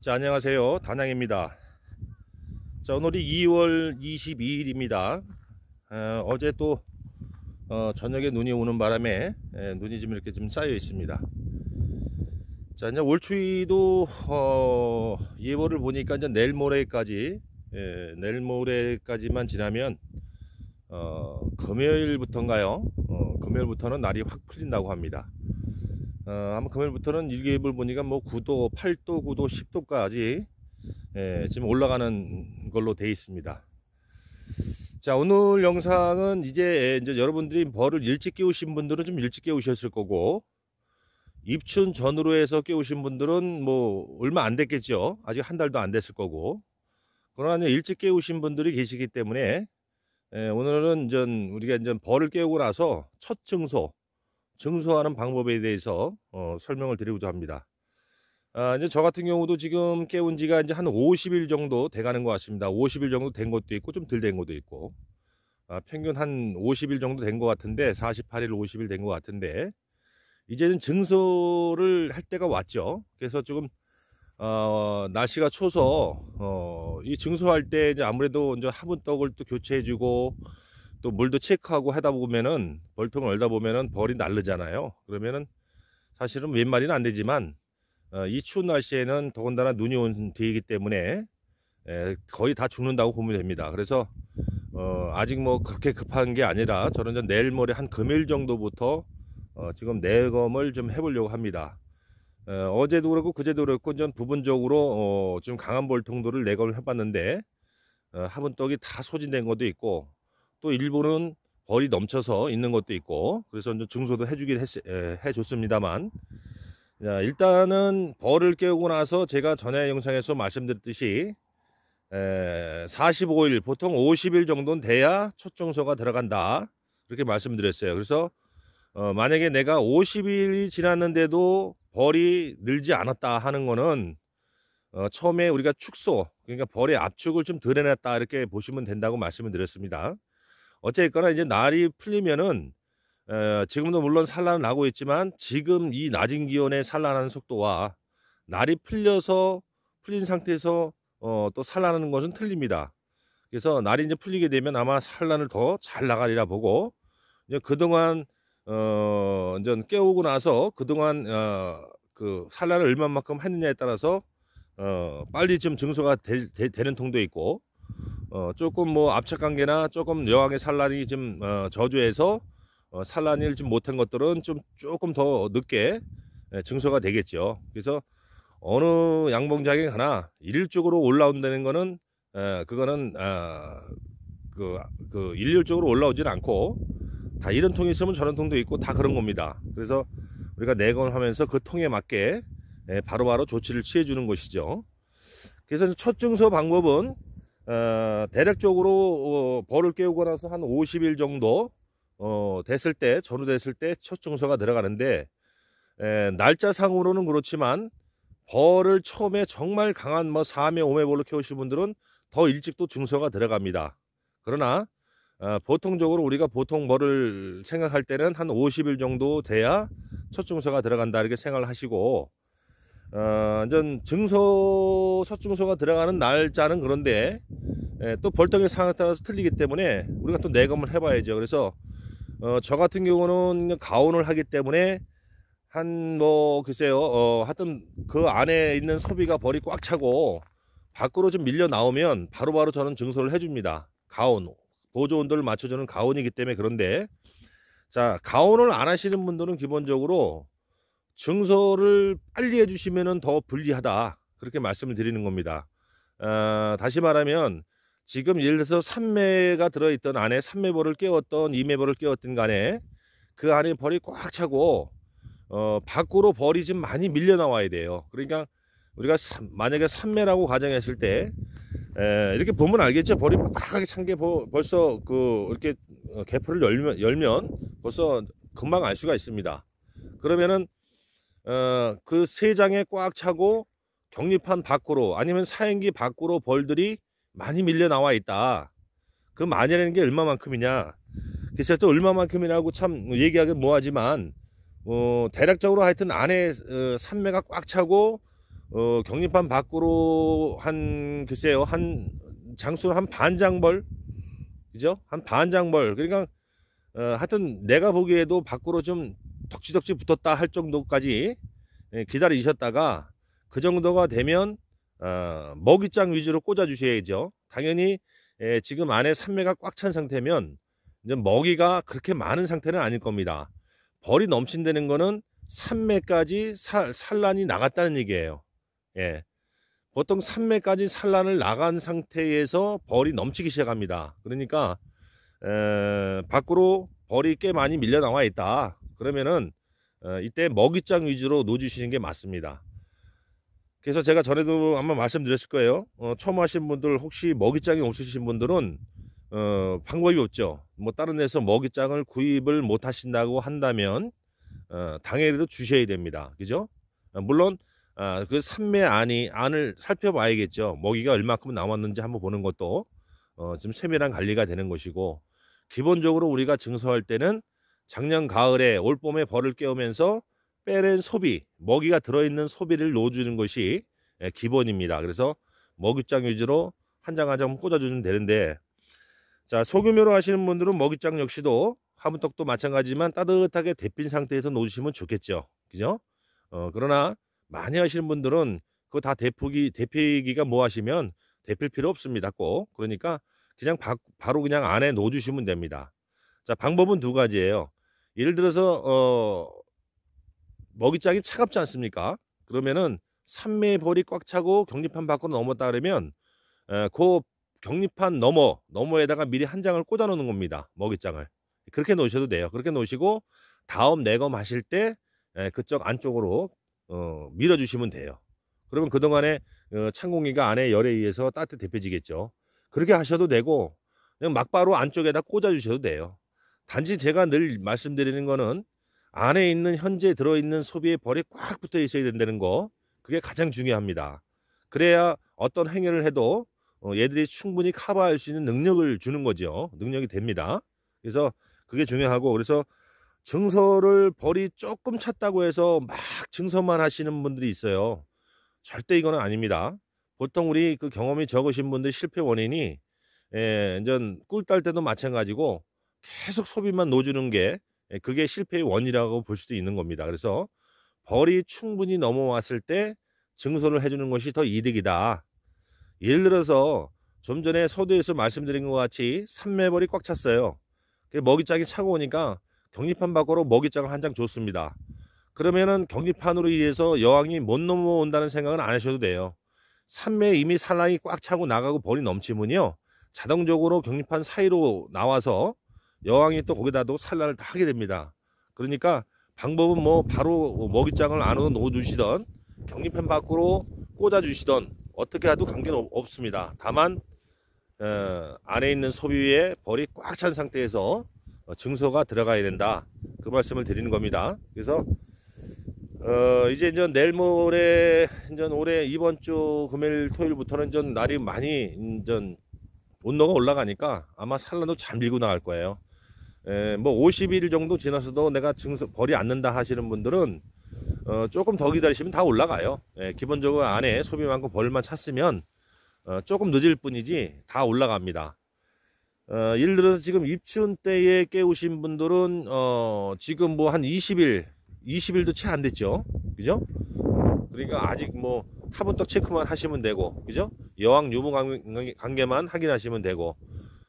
자, 안녕하세요. 단양입니다. 자, 오늘이 2월 22일입니다. 어제 또 저녁에 눈이 오는 바람에 눈이 좀 이렇게 좀 쌓여 있습니다. 자, 이제 올추위도 예보를 보니까 이제 내일 내일 모레까지만 지나면 금요일부터인가요? 금요일부터는 날이 확 풀린다고 합니다. 아마 금요일부터는 일기예보를 보니까 뭐 9도, 8도, 9도, 10도까지 지금 올라가는 걸로 되어 있습니다. 자, 오늘 영상은 이제 여러분들이 벌을 일찍 깨우신 분들은 좀 일찍 깨우셨을 거고, 입춘 전후로 해서 깨우신 분들은 뭐 얼마 안 됐겠죠. 아직 한 달도 안 됐을 거고. 그러나 일찍 깨우신 분들이 계시기 때문에 오늘은 우리가 벌을 깨우고 나서 첫 증소하는 방법에 대해서 설명을 드리고자 합니다. 이제 저 같은 경우도 지금 깨운 지가 이제 한 50일 정도 돼 가는 것 같습니다. 50일 정도 된 것도 있고 좀 덜 된 것도 있고, 평균 한 50일 정도 된 것 같은데, 48일 50일 된 것 같은데, 이제는 증소를 할 때가 왔죠. 그래서 조금 날씨가 추워서 이 증소할 때 이제 아무래도 이제 화분떡을 또 교체해 주고 또 물도 체크하고 하다 보면은, 벌통을 열다 보면은 벌이 날르잖아요. 그러면은 사실은 몇 마리는 안 되지만 이 추운 날씨에는 더군다나 눈이 온 뒤이기 때문에 거의 다 죽는다고 보면 됩니다. 그래서 아직 뭐 그렇게 급한 게 아니라 저는 이제 내일 모레 한 금요일 정도부터 지금 내검을 좀 해보려고 합니다. 어제도 그렇고 그제도 그렇고 전 부분적으로 좀 강한 벌통도를 내검을 해봤는데, 화분떡이 다 소진된 것도 있고 또 일부는 벌이 넘쳐서 있는 것도 있고, 그래서 이제 증소도 해줬습니다만, 자, 일단은 벌을 깨우고 나서 제가 전에 영상에서 말씀드렸듯이 45일, 보통 50일 정도는 돼야 첫 증소가 들어간다, 그렇게 말씀드렸어요. 그래서 만약에 내가 50일이 지났는데도 벌이 늘지 않았다 하는 거는 처음에 우리가 축소, 그러니까 벌의 압축을 좀 덜 해놨다, 이렇게 보시면 된다고 말씀을 드렸습니다. 어쨌거나 이제 날이 풀리면은 지금도 물론 산란은 나고 있지만, 지금 이 낮은 기온에 산란하는 속도와 날이 풀린 상태에서 또 산란하는 것은 틀립니다. 그래서 날이 이제 풀리게 되면 아마 산란을 더 잘 나가리라 보고, 이제 그동안 이제 깨우고 나서 그동안 그 산란을 얼마만큼 했느냐에 따라서 빨리 좀 증소가 되는 통도 있고, 조금 뭐 압착관계나 조금 여왕의 산란이 좀 저조해서 산란을 좀 못한 것들은 조금 더 늦게 증소가 되겠죠. 그래서 어느 양봉장에 가나 일률적으로 올라온다는 거는 그거는 일률적으로 올라오질 않고, 다 이런 통이 있으면 저런 통도 있고 다 그런 겁니다. 그래서 우리가 내검을 하면서 그 통에 맞게 바로바로 조치를 취해 주는 것이죠. 그래서 첫 증소 방법은 대략적으로 벌을 깨우고 나서 한 50일 정도 전후됐을 때 첫 증소가 들어가는데, 날짜상으로는 그렇지만 벌을 처음에 정말 강한 뭐 4매 5매 벌로 키우실 분들은 더 일찍 또 증소가 들어갑니다. 그러나 보통적으로 우리가 보통 벌을 생각할 때는 한 50일 정도 돼야 첫 증소가 들어간다, 이렇게 생각을 하시고, 첫 증소가 들어가는 날짜는 그런데 또 벌떡의 상황에 따라서 틀리기 때문에 우리가 또 내검을 해봐야죠. 그래서 저 같은 경우는 가온을 하기 때문에 글쎄요, 하여튼 그 안에 있는 소비가 벌이 꽉 차고 밖으로 좀 밀려 나오면 바로바로 저는 증소를 해줍니다. 가온, 보조 온도를 맞춰주는 가온이기 때문에. 그런데 자, 가온을 안 하시는 분들은 기본적으로 증소를 빨리 해주시면 더 불리하다, 그렇게 말씀을 드리는 겁니다. 다시 말하면 지금 예를 들어서 3매가 들어있던 안에 3매벌을 깨웠던 2매벌을 깨웠던 간에 그 안에 벌이 꽉 차고 밖으로 벌이 좀 많이 밀려 나와야 돼요. 그러니까 우리가 만약에 3매라고 가정했을 때 이렇게 보면 알겠죠. 벌이 빡빡하게 찬 게 벌써 이렇게 개포를 열면 벌써 금방 알 수가 있습니다. 그러면은 그 세 장에 꽉 차고 격리판 밖으로 아니면 사행기 밖으로 벌들이 많이 밀려 나와 있다. 그 많이라는 게 얼마만큼이냐, 그래서 또 얼마만큼이라고 참 얘기하기 뭐하지만 대략적으로 하여튼 안에 산매가 꽉 차고 격리판 밖으로 한 글쎄요 한 장수는 한 반장벌, 그죠? 한 반장벌. 그러니까 하여튼 내가 보기에도 밖으로 좀 덕지덕지 붙었다 할 정도까지 기다리셨다가 그 정도가 되면 먹이장 위주로 꽂아 주셔야죠. 당연히 지금 안에 산매가 꽉 찬 상태면 이제 먹이가 그렇게 많은 상태는 아닐 겁니다. 벌이 넘친다는 거는 산매까지 산란이 나갔다는 얘기예요. 예. 보통 산매까지 산란을 나간 상태에서 벌이 넘치기 시작합니다. 그러니까 밖으로 벌이 꽤 많이 밀려 나와 있다. 그러면은 이때 먹이장 위주로 놓아주시는 게 맞습니다. 그래서 제가 전에도 한번 말씀드렸을 거예요. 처음 하신 분들 혹시 먹이장이 없으신 분들은 방법이 없죠. 뭐 다른 데서 먹이장을 구입을 못 하신다고 한다면 당연히도 주셔야 됩니다. 그죠? 물론 그 산매 안을 살펴봐야겠죠. 먹이가 얼마큼 남았는지 한번 보는 것도 좀 세밀한 관리가 되는 것이고, 기본적으로 우리가 증서할 때는 작년 가을에 올봄에 벌을 깨우면서 빼낸 소비, 먹이가 들어있는 소비를 넣어주는 것이 기본입니다. 그래서 먹이장 위주로 한 장 한 장 꽂아주면 되는데, 자, 소규모로 하시는 분들은 먹이장 역시도 화분떡도 마찬가지지만 따뜻하게 데핀 상태에서 놓으시면 좋겠죠. 그죠? 그러나 많이 하시는 분들은 그거 다 데피기가 뭐 하시면 데필 필요 없습니다. 꼭. 그러니까 그냥 바로 그냥 안에 넣어주시면 됩니다. 자, 방법은 두 가지예요. 예를 들어서 먹이장이 차갑지 않습니까? 그러면은 산매의 벌이 꽉 차고 격리판 밖으로 넘었다 그러면 그 격리판 너머에다가 미리 한 장을 꽂아 놓는 겁니다. 먹이장을. 그렇게 놓으셔도 돼요. 그렇게 놓으시고 다음 내검 하실 때 그쪽 안쪽으로 밀어주시면 돼요. 그러면 그동안에 찬 공기가 안에 열에 의해서 따뜻히 데펴지겠죠. 그렇게 하셔도 되고 그냥 막바로 안쪽에다 꽂아 주셔도 돼요. 단지 제가 늘 말씀드리는 거는 안에 있는 현재 들어있는 소비의 벌이 꽉 붙어 있어야 된다는 거, 그게 가장 중요합니다. 그래야 어떤 행위를 해도 얘들이 충분히 커버할 수 있는 능력을 주는 거죠. 능력이 됩니다. 그래서 그게 중요하고, 그래서 증서를 벌이 조금 찼다고 해서 막 증서만 하시는 분들이 있어요. 절대 이거는 아닙니다. 보통 우리 그 경험이 적으신 분들 실패 원인이 이제 꿀 딸 때도 마찬가지고 계속 소비만 넣어주는 게 그게 실패의 원인이라고 볼 수도 있는 겁니다. 그래서 벌이 충분히 넘어왔을 때 증서를 해주는 것이 더 이득이다. 예를 들어서 좀 전에 서두에서 말씀드린 것 같이 산매벌이 꽉 찼어요. 먹이장이 차고 오니까 격리판 밖으로 먹이장을 한 장 줬습니다. 그러면은 격리판으로 인해서 여왕이 못 넘어온다는 생각은 안 하셔도 돼요. 산매에 이미 산란이 꽉 차고 나가고 벌이 넘치면요, 자동적으로 격리판 사이로 나와서 여왕이 또 거기다도 산란을 다 하게 됩니다. 그러니까 방법은 뭐 바로 먹이장을 안으로 넣어주시던 격리판 밖으로 꽂아주시던 어떻게 해도 관계는 없습니다. 다만 안에 있는 소비에 벌이 꽉 찬 상태에서 증서가 들어가야 된다, 그 말씀을 드리는 겁니다. 그래서 이제 내일 모레 올해 이번 주 금요일 토요일부터는 날이 많이 온도가 올라가니까 아마 산란도 잘 밀고 나갈 거예요. 뭐 50일 정도 지나서도 내가 벌이 안 는다 하시는 분들은 조금 더 기다리시면 다 올라가요. 기본적으로 안에 소비만큼 벌만 찼으면 조금 늦을 뿐이지 다 올라갑니다. 예를 들어서 지금 입춘 때에 깨우신 분들은 지금 뭐 한 20일도 채 안 됐죠. 그죠? 그러니까 아직 뭐 화분떡 체크만 하시면 되고, 그죠? 여왕 유무 관계만 확인하시면 되고,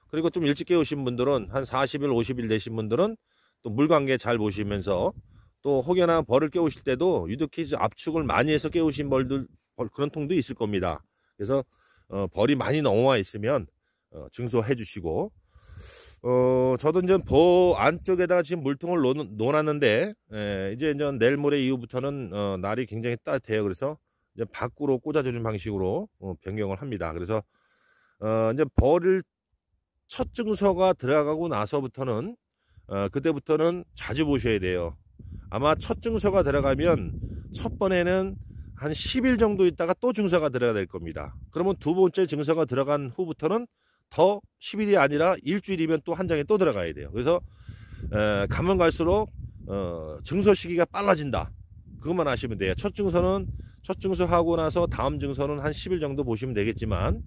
그리고 좀 일찍 깨우신 분들은 한 40일 50일 되신 분들은 또 물 관계 잘 보시면서, 또 혹여나 벌을 깨우실 때도 유독히 압축을 많이 해서 깨우신 그런 통도 있을 겁니다. 그래서 벌이 많이 넘어와 있으면 증소해 주시고, 저도 이제 안쪽에다가 지금 물통을 놓았는데, 이제 내일 모레 이후부터는 날이 굉장히 따뜻해요. 그래서 이제 밖으로 꽂아주는 방식으로 변경을 합니다. 그래서 이제 벌을 첫 증서가 들어가고 나서부터는 그때부터는 자주 보셔야 돼요. 아마 첫 증서가 들어가면 첫 번에는 한 10일 정도 있다가 또 증서가 들어가야 될 겁니다. 그러면 두 번째 증서가 들어간 후부터는 더 10일이 아니라 일주일이면 또 한 장에 또 들어가야 돼요. 그래서 가면 갈수록 증서 시기가 빨라진다, 그것만 아시면 돼요. 첫 증서는 첫 증서하고 나서 다음 증서는 한 10일 정도 보시면 되겠지만,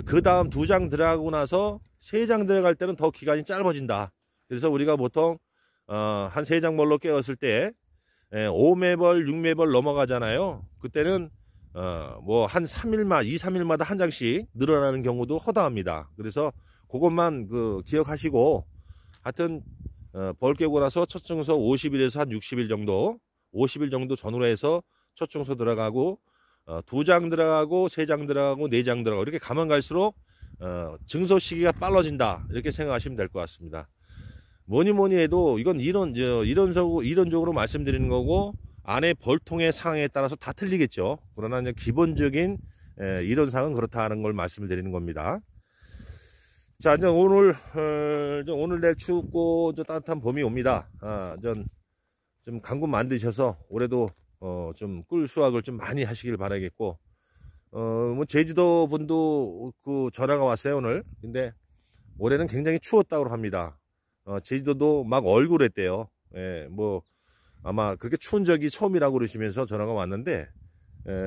그 다음 2장 들어가고 나서 3장 들어갈 때는 더 기간이 짧아진다. 그래서 우리가 보통 한 3장 벌로 깨웠을 때 5매벌 6매벌 넘어가잖아요. 그때는 뭐 한 3일마다 2, 3일마다 한 장씩 늘어나는 경우도 허다합니다. 그래서 그것만 기억하시고, 하여튼 벌 깨고 나서 첫 증서 50일에서 한 60일 정도, 50일 정도 전후로 해서 첫 증서 들어가고 2장 들어가고 3장 들어가고 4장 들어가고 이렇게 가면 갈수록 증서 시기가 빨라진다, 이렇게 생각하시면 될 것 같습니다. 뭐니 해도 이건 이론적으로 말씀드리는 거고, 안에 벌통의 상황에 따라서 다 틀리겠죠. 그러나 이제 기본적인 이론상은 그렇다는 걸 말씀을 드리는 겁니다. 자, 이제 오늘 내일 춥고 따뜻한 봄이 옵니다. 좀 강구 만드셔서 올해도 좀 꿀 수확을 좀 많이 하시길 바라겠고, 뭐 제주도 분도 전화가 왔어요 오늘. 근데 올해는 굉장히 추웠다고 합니다. 제주도도 막 얼굴했대요. 예, 뭐 아마 그렇게 추운 적이 처음이라고 그러시면서 전화가 왔는데,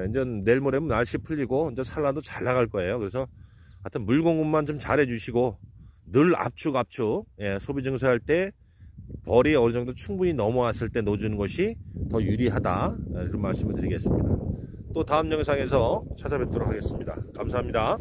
이제 내일 모레면 날씨 풀리고 이제 산란도 잘 나갈 거예요. 그래서 하여튼 물 공급만 좀 잘 해주시고, 늘 압축, 소비 증서할 때 벌이 어느 정도 충분히 넘어왔을 때 넣어주는 것이 더 유리하다, 이런 말씀을 드리겠습니다. 또 다음 영상에서 찾아뵙도록 하겠습니다. 감사합니다.